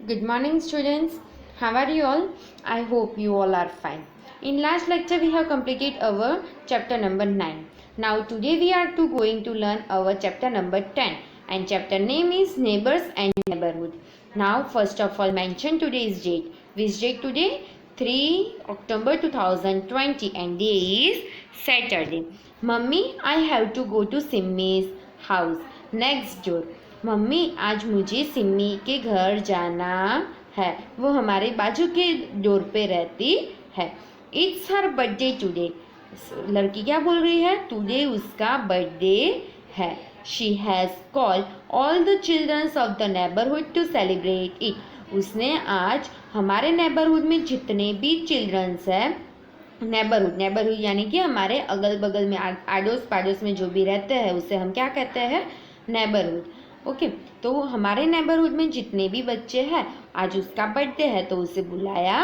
Good morning, students. How are you all? I hope you all are fine. In last lecture, we have completed our chapter number 9. Now, today we are going to learn our chapter number 10. And chapter name is Neighbors and Neighborhood. Now, first of all, mention today's date. Which date today? 3 October 2020 and day is Saturday. Mummy, I have to go to Simmy's house next door. Mummy आज मुझे सिम्मी के घर जाना है, वो हमारे बाजू के डोर पे रहती है। इट्स हर बर्थडे टुडे, लड़की क्या बोल रही है? टुडे उसका बर्थडे है। She has called all the childrens of the neighbourhood to celebrate it. उसने आज हमारे नेबरहुड में जितने भी चिल्ड्रंस है, नेबरहुड यानी कि हमारे अगल बगल में आडोस पाडोस में जो भी रहते हैं उसे हम क्या कहते हैं? नेबरहुड। ओके तो हमारे नेबरहुड में जितने भी बच्चे हैं, आज उसका बर्थडे है तो उसे बुलाया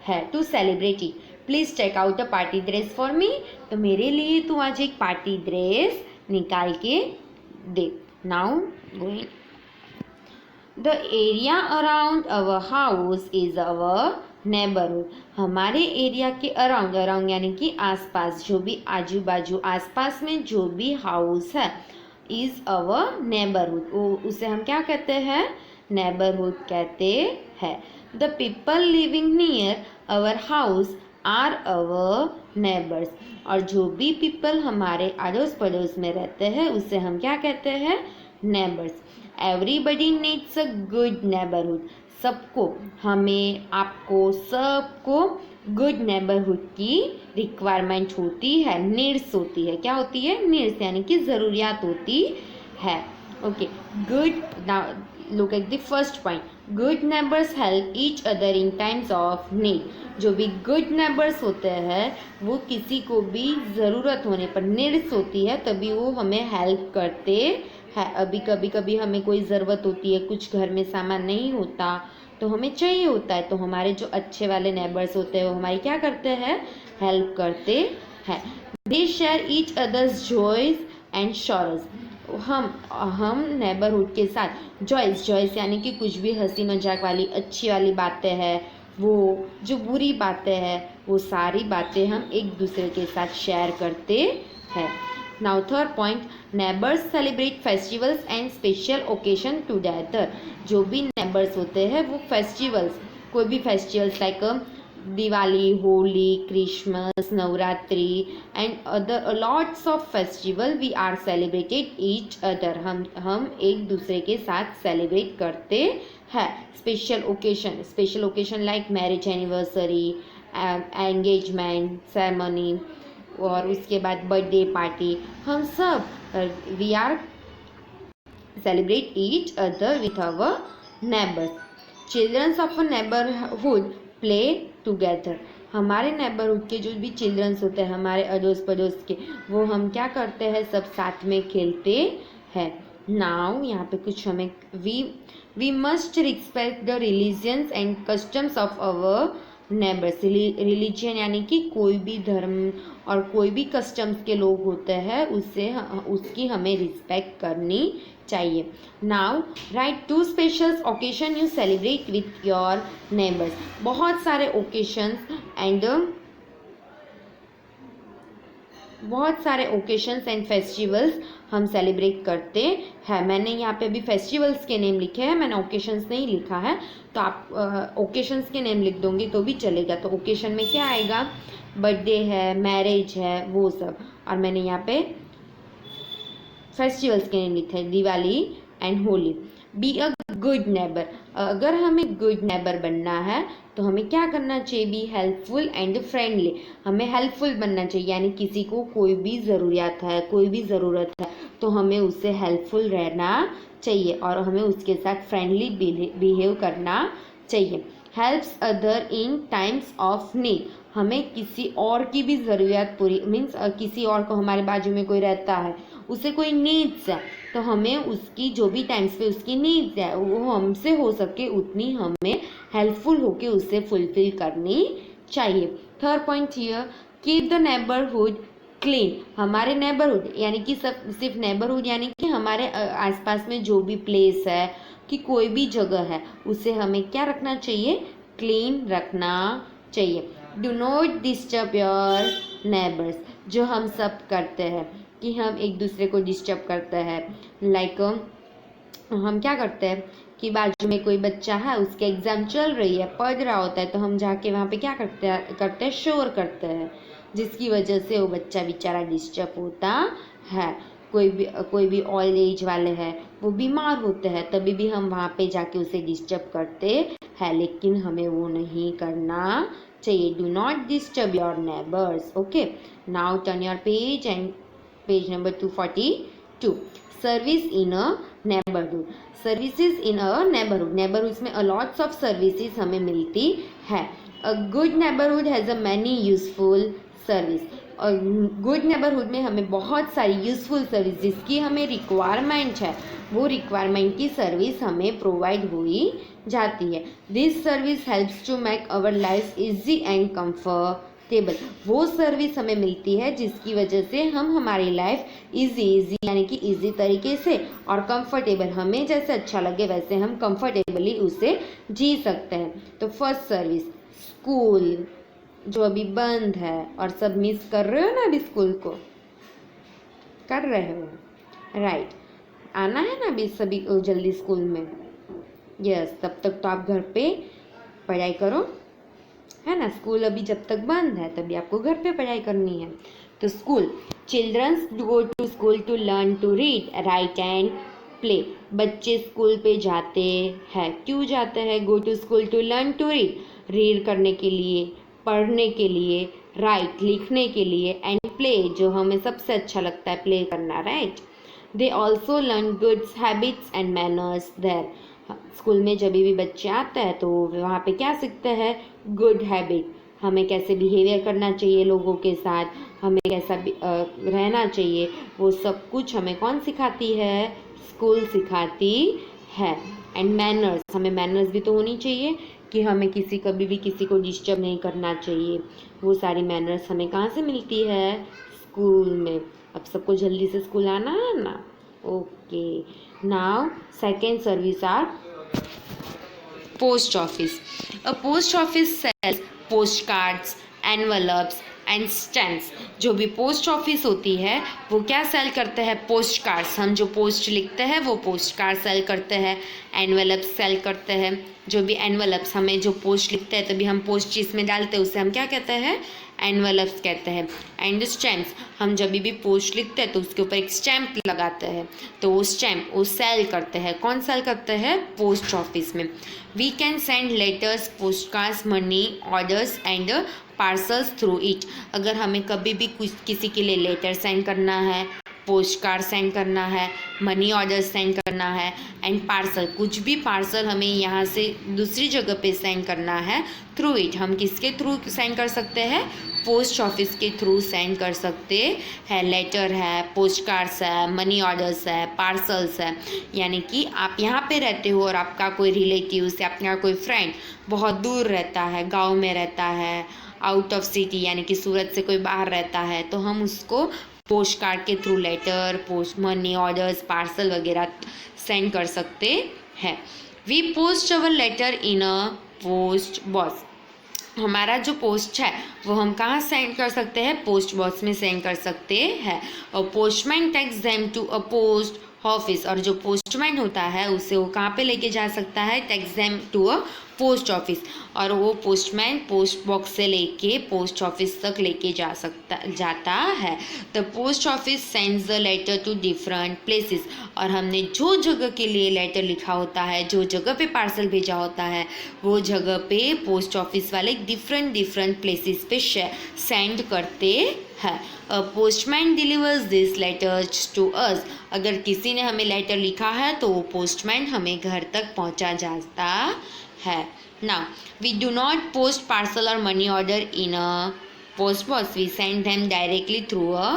है to celebrate it. Please take out a party dress for me. तो मेरे लिए तू आज एक पार्टी ड्रेस निकाल के दे। Now going the area around our house is our neighbourhood. हमारे एरिया के अराउंड यानी कि आसपास, जो भी आजू बाजू आसपास में जो भी हाउस है, इज अवर नेबरहुड, उसे हम क्या कहते हैं? नेबरहुड कहते हैं। The people living near our house are our neighbours. और जो भी पीपल हमारे अड़ोस पड़ोस में रहते हैं उसे हम क्या कहते हैं? Neighbours. Everybody needs a good neighbourhood. सबको, हमें, आपको, सबको गुड नेबरहुड की रिक्वायरमेंट होती है, नीड्स होती है। क्या होती है? नीड्स यानी कि ज़रूरियात होती है। Okay good. Now look at the first point. Good neighbours help each other in times of need. जो भी गुड नेबर्स होते हैं वो किसी को भी ज़रूरत होने पर, नीड्स होती है तभी वो हमें हेल्प करते हैं। अभी कभी हमें कोई ज़रूरत होती है, कुछ घर में सामान नहीं होता तो हमें चाहिए होता है, तो हमारे जो अच्छे वाले नेबर्स होते हैं वो हमारी क्या करते हैं? हेल्प करते हैं। They share each others joys and sorrows. हम नेबरहुड के साथ जॉयस यानी कि कुछ भी हंसी मजाक वाली अच्छी वाली बातें हैं, वो जो बुरी बातें हैं, वो सारी बातें हम एक दूसरे के साथ शेयर करते हैं। Now third point, neighbours celebrate festivals and special occasion together. जो भी नेबर्स होते हैं वो फेस्टिवल्स, कोई भी festivals like Diwali, Holi, Christmas, Navratri and other lots of festival we are celebrated each other. हम एक दूसरे के साथ सेलिब्रेट करते हैं। Special occasion like marriage anniversary, engagement ceremony, और उसके बाद बर्थडे पार्टी, हम सब we are celebrate each other with our neighbours. Children's of a neighbourhood play together. हमारे नेबरहुड के जो भी चिल्ड्रंस होते हैं, हमारे अड़ोस पड़ोस के, वो हम क्या करते हैं? सब साथ में खेलते हैं। नाउ यहाँ पे कुछ हमें we must respect the religions and customs of our neighbours. Religion यानी कि कोई भी धर्म और कोई भी कस्टम्स के लोग होते हैं उसकी हमें रिस्पेक्ट करनी चाहिए। Now right to special occasion you celebrate with your neighbours. बहुत सारे ओकेशंस एंड फेस्टिवल्स हम सेलिब्रेट करते हैं। मैंने यहाँ पे अभी फेस्टिवल्स के नेम लिखे हैं, मैंने ओकेशंस नहीं लिखा है, तो आप ओकेशंस के नेम लिख दोगे तो भी चलेगा। तो ओकेशन में क्या आएगा? बर्थडे है, मैरिज है, वो सब। और मैंने यहाँ पे फेस्टिवल्स के नेम लिखे हैं, Diwali and Holi. Be a good neighbour. अगर हमें गुड नेबर बनना है तो हमें क्या करना चाहिए? Be helpful and friendly. हमें हेल्पफुल बनना चाहिए, यानी किसी को कोई भी ज़रूरियात है, कोई भी ज़रूरत है तो हमें उससे हेल्पफुल रहना चाहिए और हमें उसके साथ फ्रेंडली बिहेव करना चाहिए। Helps other in times of need. हमें किसी और की भी ज़रूरियात पूरी, मीन्स किसी और को, हमारे बाजू में कोई रहता है, उसे कोई नीड्स है, तो हमें उसकी जो भी टाइम्स पे उसकी नीड्स है वो हमसे हो सके उतनी हमें हेल्पफुल होके उससे फुलफिल करनी चाहिए। Third point here, keep the neighbourhood clean. हमारे नेबरहुड यानी कि सिर्फ नेबरहुड यानी कि हमारे आसपास में जो भी प्लेस है, कि कोई भी जगह है उसे हमें क्या रखना चाहिए, क्लीन रखना चाहिए। Do not disturb your neighbours, जो हम सब करते हैं कि हम एक दूसरे को डिस्टर्ब करते हैं। लाइक हम क्या करते हैं कि बाजू में कोई बच्चा है, उसके एग्ज़ाम चल रही है, पढ़ रहा होता है, तो हम जाके वहाँ पे क्या करते हैं शोर करते हैं, जिसकी वजह से वो बच्चा बेचारा डिस्टर्ब होता है। कोई भी ओल्ड एज वाले हैं, वो बीमार होते हैं, तभी भी हम वहाँ पे जाके उसे डिस्टर्ब करते हैं, लेकिन हमें वो नहीं करना चाहिए। Do not disturb your neighbours. Okay, now turn your page and page number 242। Service in a neighbourhood. Services in a neighbourhood, neighbourhood में लॉट्स ऑफ सर्विसेज हमें मिलती है। A good neighbourhood has a many useful service. और good neighbourhood में हमें बहुत सारी useful service जिसकी हमें रिक्वायरमेंट है, वो रिक्वायरमेंट की सर्विस हमें प्रोवाइड हुई जाती है। This service helps to make our life easy and comfortable. वो सर्विस हमें मिलती है जिसकी वजह से हम हमारी लाइफ इजी यानी कि इजी तरीके से और कंफर्टेबल, हमें जैसे अच्छा लगे वैसे हम कंफर्टेबली उसे जी सकते हैं। तो फर्स्ट सर्विस स्कूल, जो अभी बंद है और सब मिस कर रहे हो ना, अभी स्कूल को कर रहे हो, राइट। आना है ना अभी सभी को जल्दी स्कूल में। यस, तब तक तो आप घर पे पढ़ाई करो, है ना। स्कूल अभी जब तक बंद है तभी आपको घर पे पढ़ाई करनी है। तो school, childrens go to school to learn to read, write and play. बच्चे स्कूल पे जाते हैं, क्यों जाते हैं? Go to school to learn to read, read करने के लिए, पढ़ने के लिए, राइट लिखने के लिए, एंड प्ले, जो हमें सबसे अच्छा लगता है प्ले करना, right. They also learn goods habits and manners there. School में जब भी बच्चे आते हैं तो वहाँ पे क्या सीखते हैं? गुड हैबिट, हमें कैसे बिहेवियर करना चाहिए लोगों के साथ, हमें कैसा रहना चाहिए, वो सब कुछ हमें कौन सिखाती है? स्कूल सिखाती है। एंड मैनर्स, हमें मैनर्स भी तो होनी चाहिए कि हमें कभी भी किसी को डिस्टर्ब नहीं करना चाहिए। वो सारी मैनर्स हमें कहाँ से मिलती है? स्कूल में। अब सबको जल्दी से स्कूल आना है ना। Okay, now second service are post office. A post office sells postcards, envelopes and stamps. जो भी पोस्ट ऑफिस होती है वो क्या सेल करते हैं? पोस्ट कार्ड्स, हम जो पोस्ट लिखते हैं वो पोस्ट कार्ड सेल करते हैं। एनवलप्स सेल करते हैं, जो भी एनवलप्स, हमें जो पोस्ट लिखते हैं तभी हम पोस्ट चीज़ में डालते हैं, उसे हम क्या कहते हैं? एनवलप्स कहते हैं। एंड स्टैम्प्स, हम जब भी पोस्ट लिखते हैं तो उसके ऊपर एक स्टैम्प लगाते हैं, तो वो स्टैम्प वो सेल करते हैं। कौन सेल करते हैं? पोस्ट ऑफिस में। We can send letters, post cards, money orders and parcels through it. अगर हमें कभी भी कुछ किसी के लिए लेटर सेंड करना है, पोस्ट कार्ड सेंड करना है, मनी ऑर्डर सेंड करना है, एंड पार्सल, कुछ भी पार्सल हमें यहाँ से दूसरी जगह पे सेंड करना है, थ्रू इट, हम किसके थ्रू सेंड कर सकते हैं? पोस्ट ऑफिस के थ्रू सेंड कर सकते हैं। लेटर है, पोस्ट कार्ड्स है, मनी ऑर्डर्स है, पार्सल्स है। यानी कि आप यहाँ पे रहते हो और आपका कोई रिलेटिव्स या अपना कोई फ्रेंड बहुत दूर रहता है, गांव में रहता है, आउट ऑफ सिटी यानी कि सूरत से कोई बाहर रहता है, तो हम उसको पोस्ट कार्ड के through letter, post, money orders, parcel वगैरह सेंड कर सकते हैं। We post our letter in a post box. हमारा जो पोस्ट है वो हम कहाँ सेंड कर सकते हैं? पोस्ट बॉक्स में सेंड कर सकते हैं। और postman takes them to a post office, और जो पोस्टमैन होता है उसे वो कहाँ पे लेके जा सकता है? Takes them to a post office, और वो पोस्टमैन पोस्ट बॉक्स से लेके पोस्ट ऑफिस तक लेके जाता है। The post office sends the letter to different places, और हमने जो जगह के लिए लेटर लिखा होता है, जो जगह पे पार्सल भेजा होता है, वो जगह पे पोस्ट ऑफिस वाले डिफरेंट प्लेसेस पे सेंड करते हैं। Postman delivers this letters to us. अगर किसी ने हमें लेटर लिखा है तो वो पोस्टमैन हमें घर तक पहुंचा जाता है। Now we do not post parcel और money order in a post box, we send them directly through a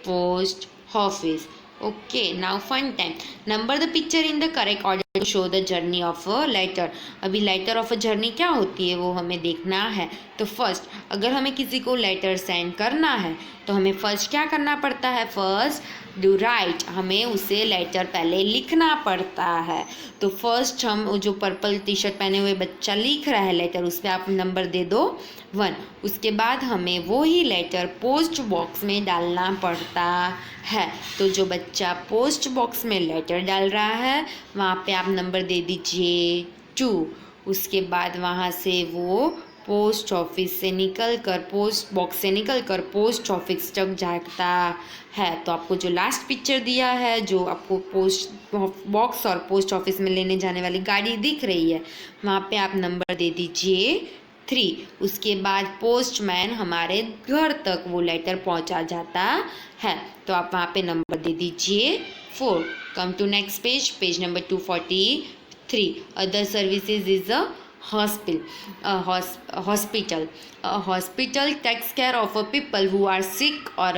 post office. Okay, now fun time. Number the picture in the correct order show the journey of a letter. अभी letter of a journey क्या होती है वो हमें देखना है। तो first अगर हमें किसी को लेटर सेंड करना है तो हमें फर्स्ट क्या करना पड़ता है, फर्स्ट डू राइट, हमें उसे लेटर पहले लिखना पड़ता है। तो फर्स्ट हम जो पर्पल टी शर्ट पहने हुए बच्चा लिख रहा है लेटर, उस पर आप नंबर दे दो 1। उसके बाद हमें वो ही लेटर पोस्ट बॉक्स में डालना पड़ता है। तो जो बच्चा पोस्ट बॉक्स में लेटर डाल रहा है वहाँ पे आप नंबर दे दीजिए 2। उसके बाद वहाँ से वो पोस्ट ऑफिस से निकल कर पोस्ट बॉक्स से निकल कर पोस्ट ऑफिस तक जाता है। तो आपको जो लास्ट पिक्चर दिया है, जो आपको पोस्ट बॉक्स और पोस्ट ऑफिस में लेने जाने वाली गाड़ी दिख रही है, वहाँ पे आप नंबर दे दीजिए 3। उसके बाद पोस्टमैन हमारे घर तक वो लेटर पहुँचा जाता है। तो आप वहाँ पे नंबर दे दीजिए 4। Come to next page, page number 243। Other services is a hospital. A hospital takes care of a people who are sick or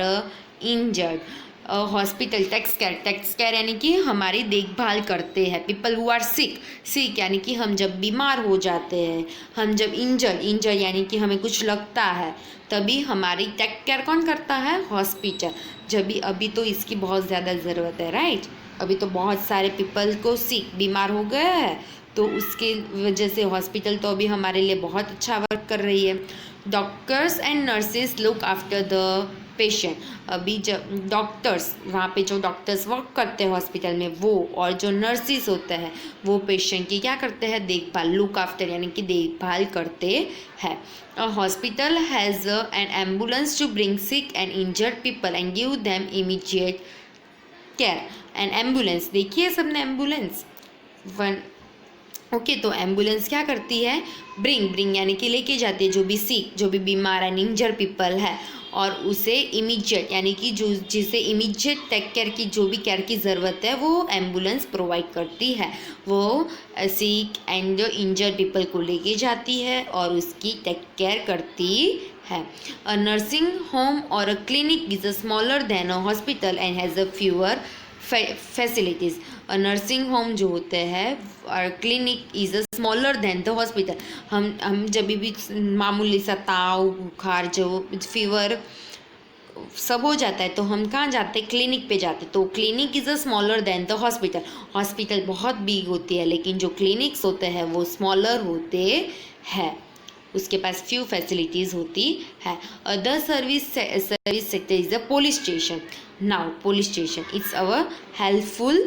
injured. Hospital takes care यानी कि हमारी देखभाल करते हैं। पीपल हु आर सिक यानी कि हम जब बीमार हो जाते हैं, हम जब इंजर यानी कि हमें कुछ लगता है, तभी हमारी टेक केयर कौन करता है, हॉस्पिटल। जब अभी तो इसकी बहुत ज़्यादा ज़रूरत है, राइट। अभी तो बहुत सारे पीपल को सिक बीमार हो गया है, तो उसके वजह से हॉस्पिटल तो अभी हमारे लिए बहुत अच्छा वर्क कर रही है। Doctors and nurses look after the patient. अभी जब डॉक्टर्स, वहाँ पे जो डॉक्टर्स वर्क करते हैं हॉस्पिटल में, वो और जो नर्सिस होते हैं वो पेशेंट की क्या करते हैं, देखभाल। लुक आफ्टर यानी कि देखभाल करते हैं। A hospital has an ambulance to bring sick and injured people and give them immediate care. An ambulance, देखिए सबने एम्बुलेंस ओके। तो एम्बुलेंस क्या करती है, ब्रिंग यानी कि लेके जाती है जो भी सिक, जो भी बीमार एंड इंजर पीपल है, और उसे इमीडिएट यानी कि जो जिसे इमीडिएट टेक केयर की जो भी केयर की ज़रूरत है वो एम्बुलेंस प्रोवाइड करती है। वो सिक एंड इंजर पीपल को लेके जाती है और उसकी टेक केयर करती है। अ नर्सिंग होम और a clinic is a smaller than a hospital and has a fewer facilities. और नर्सिंग होम जो होते हैं और clinic is a smaller than the hospital. हम जब भी मामूली सा ताव बुखार जो फीवर सब हो जाता है तो हम कहाँ जाते हैं, क्लिनिक पे जाते। तो clinic is a smaller than the hospital. Hospital बहुत बिग होती है लेकिन जो क्लिनिक्स होते हैं वो स्मॉलर होते हैं, उसके पास फ्यू फैसिलिटीज़ होती है। Other service sector is a police station. Now police station it's our helpful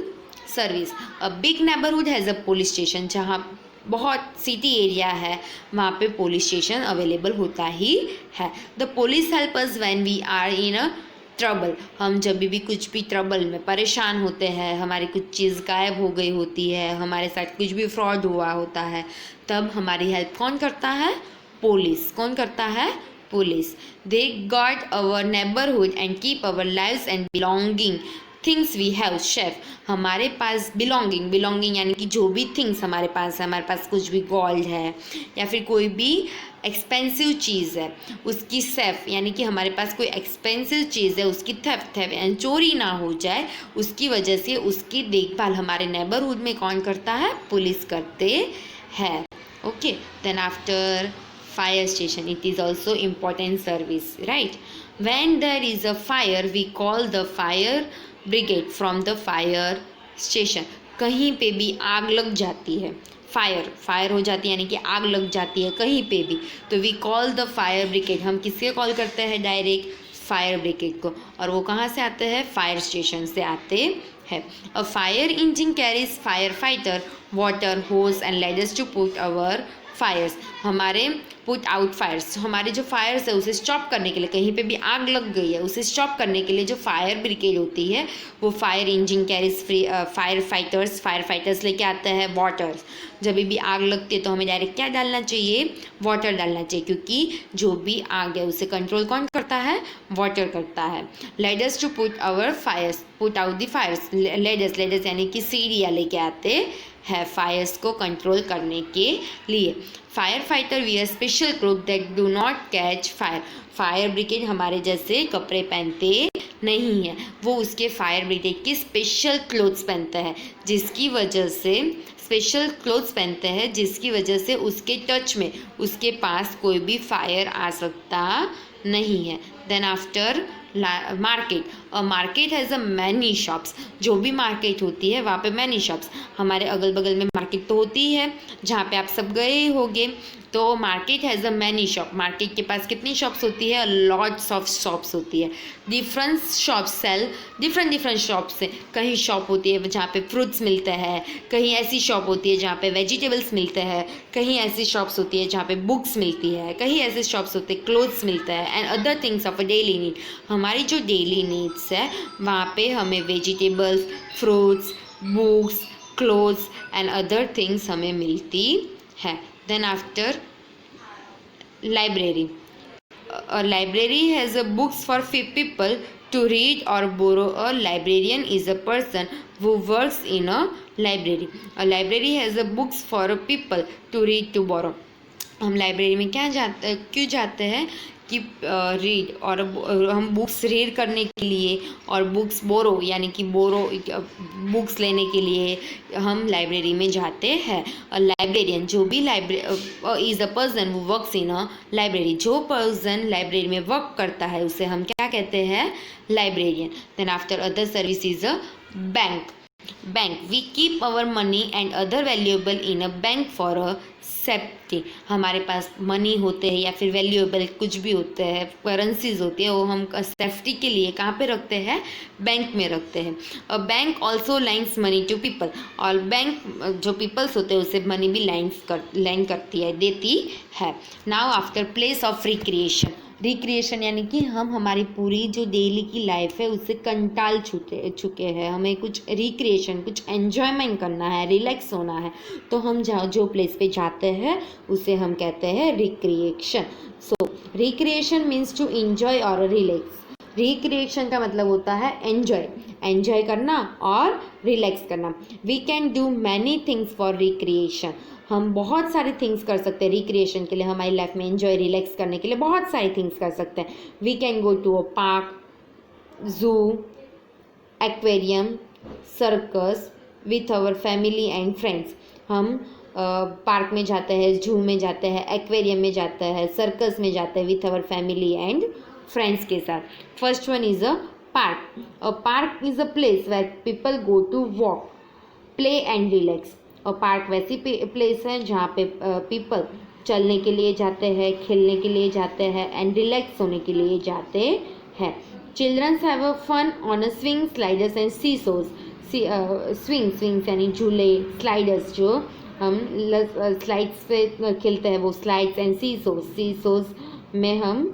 service. A big neighbourhood has a police station. जहाँ बहुत सिटी एरिया है वहाँ पे पुलिस स्टेशन अवेलेबल होता ही है। The police help us when we are in a trouble. हम जब भी कुछ भी ट्रबल में परेशान होते हैं, हमारी कुछ चीज़ गायब हो गई होती है, हमारे साथ कुछ भी फ्रॉड हुआ होता है, तब हमारी हेल्प कौन करता है, पुलिस। कौन करता है, police. They guard our neighbourhood and keep our lives and belonging things we have. शेफ, हमारे पास बिलोंगिंग यानी कि जो भी थिंग्स हमारे पास है, हमारे पास कुछ भी गोल्ड है या फिर कोई भी एक्सपेंसिव चीज़ है, उसकी सेफ यानी कि हमारे पास कोई एक्सपेंसिव चीज़ है, उसकी थेफ्ट यानी चोरी ना हो जाए, उसकी वजह से उसकी देखभाल हमारे नेबरहुड में कौन करता है, पुलिस करते हैं। Okay, then after fire station, it is also important service, right? When there is a fire we call the fire brigade from the fire station. कहीं पे भी आग लग जाती है, फायर हो जाती है यानी कि आग लग जाती है कहीं पे भी, तो we call the fire brigade. हम किससे कॉल करते हैं, डायरेक्ट फायर ब्रिगेड को। और वो कहाँ से आते हैं, फायर स्टेशन से आते हैं। A fire engine carries fire fighter water hose and ladders to put our fires. हमारे पुट आउट फायर्स, हमारे जो फायर्स है उसे स्टॉप करने के लिए, कहीं पे भी आग लग गई है उसे स्टॉप करने के लिए जो फायर ब्रिगेड होती है वो fire engine carries fire fighters लेके आते हैं वाटर। जब भी आग लगती है तो हमें डायरेक्ट क्या डालना चाहिए, वाटर डालना चाहिए, क्योंकि जो भी आग है उसे कंट्रोल कौन करता है, वाटर करता है। Ladders to put our fires, put out the fires. Ladders यानी कि सीढ़ियाँ लेके आते हैं फायर्स को कंट्रोल करने के लिए। Fire fighter wear special cloth that do not catch fire. Fire brigade हमारे जैसे कपड़े पहनते नहीं है, वो उसके फायर ब्रिगेड की स्पेशल क्लोथ्स पहनते हैं जिसकी वजह से स्पेशल क्लोथ्स पहनते हैं जिसकी वजह से उसके टच में उसके पास कोई भी फायर आ सकता नहीं है। Then after market, market has a many shops. जो भी मार्केट होती है वहाँ पे मैनी शॉप्स, हमारे अगल बगल में मार्केट तो होती है जहाँ पे आप सब गए होंगे। तो market has a many shop, market के पास कितनी शॉप्स होती है? लॉट्स ऑफ शॉप्स होती है। Different shops sell different shops से, कहीं शॉप होती है जहाँ पे फ्रूट्स मिलते हैं, कहीं ऐसी शॉप होती है जहाँ पे वेजिटेबल्स मिलते हैं, कहीं ऐसी शॉप्स होती है जहाँ पे बुक्स मिलती है, कहीं ऐसे शॉप्स होते हैं क्लोथ्स मिलता है and other things of a daily need. हमारी जो डेली नीड्स है वहाँ पे हमें vegetables, fruits, books, clothes and other things हमें मिलती है। Then after library, a library has a books for people to read or borrow. A librarian is a person who works in a library. A library has a books for people to read, to borrow. हम library में क्यों जाते हैं कि read, और हम books read करने के लिए और बुक्स बोरो यानी कि बुक्स लेने के लिए हम लाइब्रेरी में जाते हैं। लाइब्रेरियन, जो भी is a person who works in a library, जो पर्सन लाइब्रेरी में वर्क करता है उसे हम क्या कहते हैं? Librarian. Then after other service is a bank. We keep our money and other valuable in a bank for a safety. हमारे पास मनी होते हैं या फिर वैल्यूएबल कुछ भी होते हैं, करेंसीज होती है, वो हम सेफ्टी के लिए कहाँ पे रखते हैं? बैंक में रखते हैं। A bank also lends money to people, और बैंक जो पीपल्स होते हैं उसे मनी भी लेंड करती है, देती है। Now after place of recreation, recreation यानी कि हम हमारी पूरी जो डेली की लाइफ है उससे कंटाल चुके हैं, हमें कुछ रिक्रिएशन, कुछ एन्जॉयमेंट करना है, रिलैक्स होना है, तो हम जो प्लेस पे जाते हैं उसे हम कहते हैं recreation. So recreation means to enjoy और रिलैक्स। रिक्रिएशन का मतलब होता है एंजॉय करना और रिलैक्स करना। We can do many things for recreation, हम बहुत सारे थिंग्स कर सकते हैं रिक्रिएशन के लिए, हमारी लाइफ में एंजॉय रिलैक्स करने के लिए बहुत सारी थिंग्स कर सकते हैं। We can go to a park, zoo, aquarium, circus with our family and friends. हम पार्क में जाते हैं, जू में जाते हैं, एक्वेरियम में जाते हैं, सर्कस में जाते हैं with our family and friends के साथ। First one is a park. A park is a place where people go to walk, play and relax. और पार्क वैसी प्लेस है जहाँ पे पीपल चलने के लिए जाते हैं, खेलने के लिए जाते हैं एंड रिलैक्स होने के लिए जाते हैं। Childrens have a fun on a swing, sliders and seesaws. Swings यानी झूले, स्लाइडर्स जो हम स्लाइड्स पे खेलते हैं वो स्लाइड्स, एंड सीसोज में हम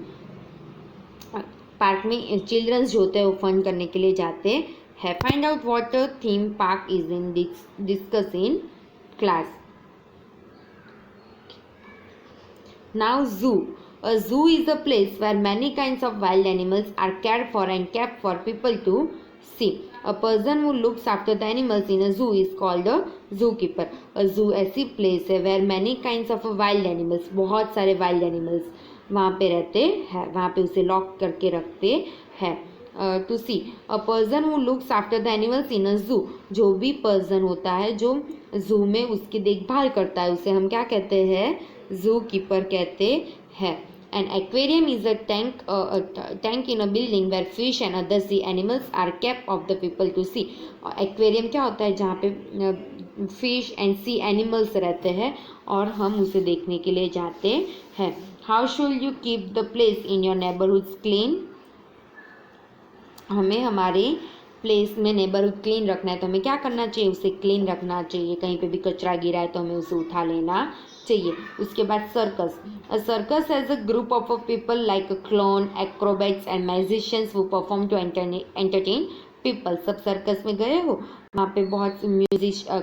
पार्क में चिल्ड्रंस जो होते हैं वो फन करने के लिए जाते हैं। Find out what theme park is in, discuss in class. Now zoo. A zoo is a place where many kinds of wild animals are cared for and kept for people to see. A person who looks after the animals in a zoo is called a zookeeper. A zoo ऐसी place है where many kinds of wild animals, बहुत सारे wild animals वहाँ पे रहते हैं, वहाँ पे उसे लॉक करके रखते हैं। To see, a person who looks after the animals in a zoo, जो भी पर्सन होता है जो जू में उसकी देखभाल करता है उसे हम क्या कहते हैं? जू कीपर कहते हैं। An aquarium is a tank in a building where fish and other sea animals are kept of the people to see. Aquarium क्या होता है? जहाँ पे फिश एंड सी एनिमल्स रहते हैं और हम उसे देखने के लिए जाते हैं। How should you keep the place in your neighbourhood clean? हमें हमारे प्लेस में नेबरहुड क्लीन रखना है तो हमें क्या करना चाहिए? उसे क्लीन रखना चाहिए। कहीं पे भी कचरा गिरा है तो हमें उसे उठा लेना चाहिए। उसके बाद circus. A circus has a group of people like clown, acrobats and magicians who perform to entertain people. सब सर्कस में गए हो? वहाँ पे बहुत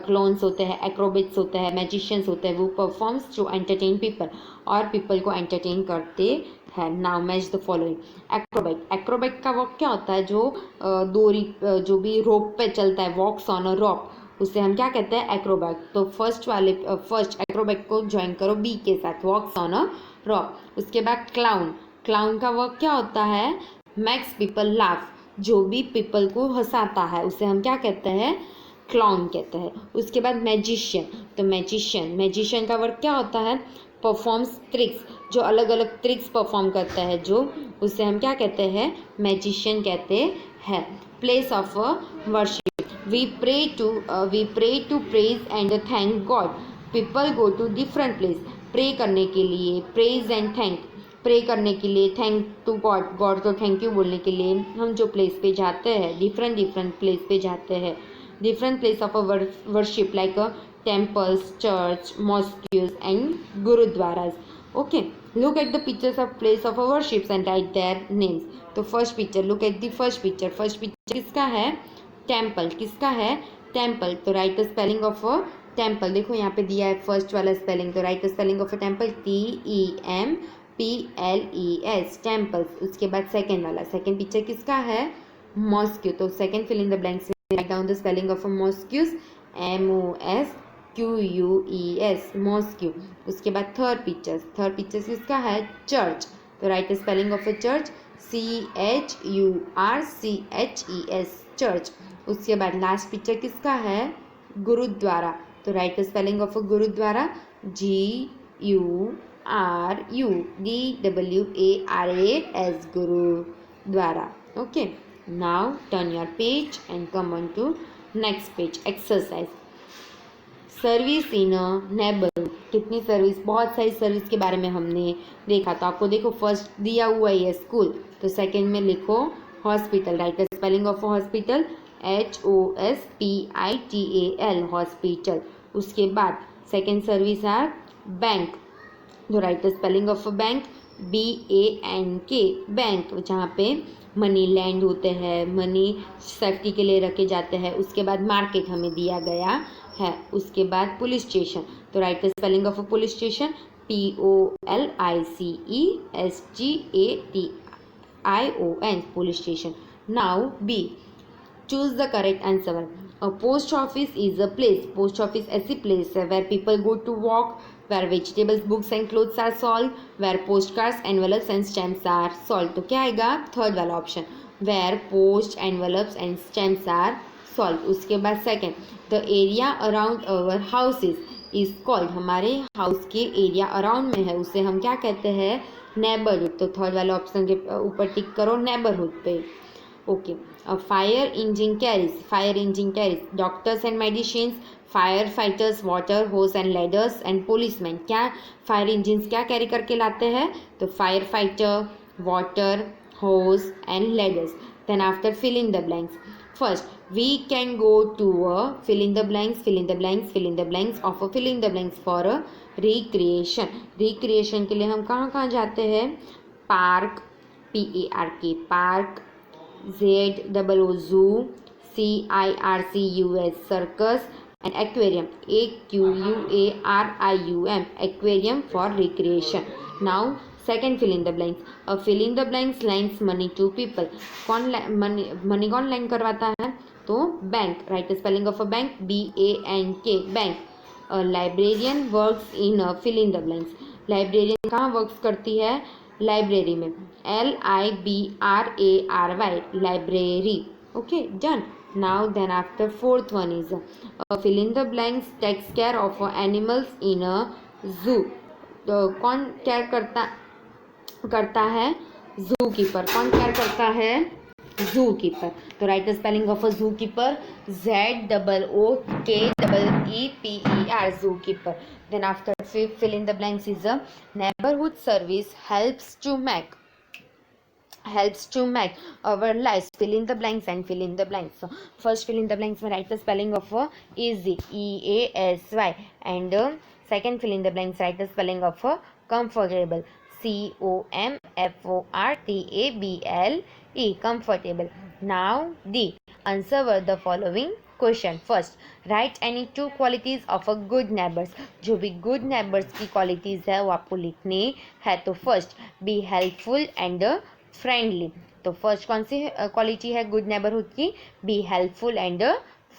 क्लोन्स होते हैं, एक्रोबैट्स होते हैं, मैजिशियंस होते हैं, वो परफॉर्म्स टू एंटरटेन पीपल, और पीपल को एंटरटेन करते है। Now match the following. Acrobat का वर्क क्या होता है? जो डोरी जो भी रोप पे चलता है, वॉक्स ऑन अ रॉप, उसे हम क्या कहते हैं? एक्रोबैट। तो फर्स्ट एक्रोबैट को ज्वाइन करो बी के साथ, वॉक्स ऑन अ रॉप। उसके बाद क्लाउन का वर्क क्या होता है? मैक्स पीपल लाफ, जो भी पीपल को हंसाता है उसे हम क्या कहते हैं? क्लाउन कहते हैं। उसके बाद मैजिशियन, तो मैजिशियन का वर्क क्या होता है, परफॉर्म्स ट्रिक्स, जो अलग अलग ट्रिक्स परफॉर्म करता है जो, उसे हम क्या कहते हैं, मैजिशियन कहते हैं। Place of worship, we pray to praise and thank God, people go to different place, pray करने के लिए, प्रेज एंड थैंक, प्रे करने के लिए, थैंक टू गॉड, गॉड को थैंक यू बोलने के लिए हम जो प्लेस पे जाते हैं, डिफरेंट प्लेस पे जाते हैं, different place of a worship like a temples, church, mosques and gurudwaras. Okay, look at the pictures of place of a worships and write their names. तो first picture, look at the first picture किसका है, temple, किसका है, temple, तो write the spelling of a temple, देखो यहाँ पे दिया है फर्स्ट वाला स्पेलिंग, तो write the spelling of a temple, TEMPLES, temples. उसके बाद सेकेंड वाला, सेकेंड पिक्चर किसका है, मॉस्क्यू, तो second fill in the blanks, write down the spelling of a mosques, MOSQUES, mosque। उसके बाद थर्ड पिक्चर्स किसका है, चर्च, तो write the spelling of a church, CHURCHES, church. उसके बाद लास्ट पिक्चर किसका है, गुरुद्वारा, तो write the spelling of a gurdwara, GURUDWARAS, gurdwara. Okay, now turn your page and come on to next page, exercise, service in a neighbourhood, कितनी service, बहुत सारी service के बारे में हमने देखा। तो आपको देखो फर्स्ट दिया हुआ है स्कूल, तो सेकंड में लिखो hospital, right the spelling of hospital, HOSPITAL, hospital. उसके बाद सेकंड सर्विस है बैंक, तो write the spelling of bank, BANK, bank, जहाँ पे मनी लैंड होते हैं, मनी सेफ्टी के लिए रखे जाते हैं। उसके बाद मार्केट हमें दिया गया है। उसके बाद पुलिस स्टेशन, तो write the spelling of a police station, POLICESTATION, police station. Now B, choose the correct answer. A post office is a place, post office ऐसी place है where people go to walk, where vegetables, books and clothes are sold, where postcards, envelopes and stamps are sold। तो क्या आएगा, third वाला option, where post, envelopes and stamps are sold। उसके बाद second, the area around our houses is called, हमारे house के area around में है उसे हम क्या कहते हैं, नेबरहुड। तो थर्ड वाला ऑप्शन के ऊपर टिक करो नेबरहुड पे। Okay, fire engine carries doctors and medicines, fire fighters, water hose and ladders and policeman. क्या फायर इंजन्स क्या कैरी करके लाते हैं, तो fire fighter, water hose and ladders. Then after fill in the blanks, first we can go to a fill in the blanks of a fill in the blanks for a recreation के लिए हम कहाँ कहाँ जाते हैं, park, PARK, park, ZOO, CIRCUS, circus and aquarium, AQUARIUM, aquarium for recreation. Now second fill in the blanks, fill in the blanks lends money to people, कौन money कौन lend करवाता है, तो bank, write the spelling of a bank, BANK, bank. Librarian works in fill in the blanks, librarian कहाँ works करती है, library में, LIBRARY, library. Okay, done. Now then after fourth one is fill in the blanks takes care of animals in a जू, तो कौन care करता है, जू कीपर, कौन केयर करता है, जू कीपर। तो राइट द स्पेलिंग ऑफ अ जू कीपर, ZOOKEEPER, जू keeper. Then after fill in the blanks is a neighborhood service helps to make our lives, fill in the blanks and fill in the blanks. So first fill in the blanks में write the spelling of easy, EASY, and second fill in the blanks write the spelling of comfortable, COMFORTABLE, comfortable. Now D, answer the following question. First, right any two qualities of a good neighbours, जो भी good neighbours की qualities है वो आपको लिखनी है। तो first, be helpful and friendly, तो फर्स्ट कौन सी क्वालिटी है गुड नेबरहुड की, be helpful and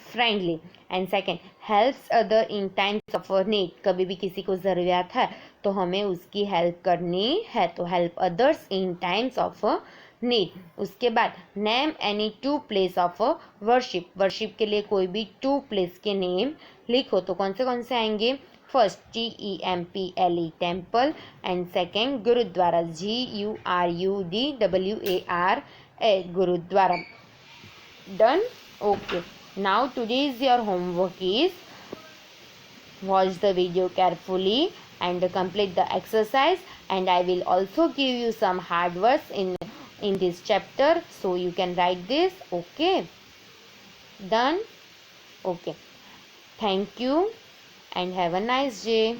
friendly. And second, helps other in times of need, कभी भी किसी को ज़रूरत है तो हमें उसकी हेल्प करनी है, तो help others in times of need. उसके बाद name any two place of worship, worship के लिए कोई भी टू प्लेस के नेम लिखो। तो कौन से आएंगे? First TEMPLE temple, and second gurdwara GURUDWARA gurdwara. Done? Okay. Now today's your homework is watch the video carefully and complete the exercise, and I will also give you some hard words in this chapter, so you can write this. Okay? Done? Okay. Thank you and have a nice day.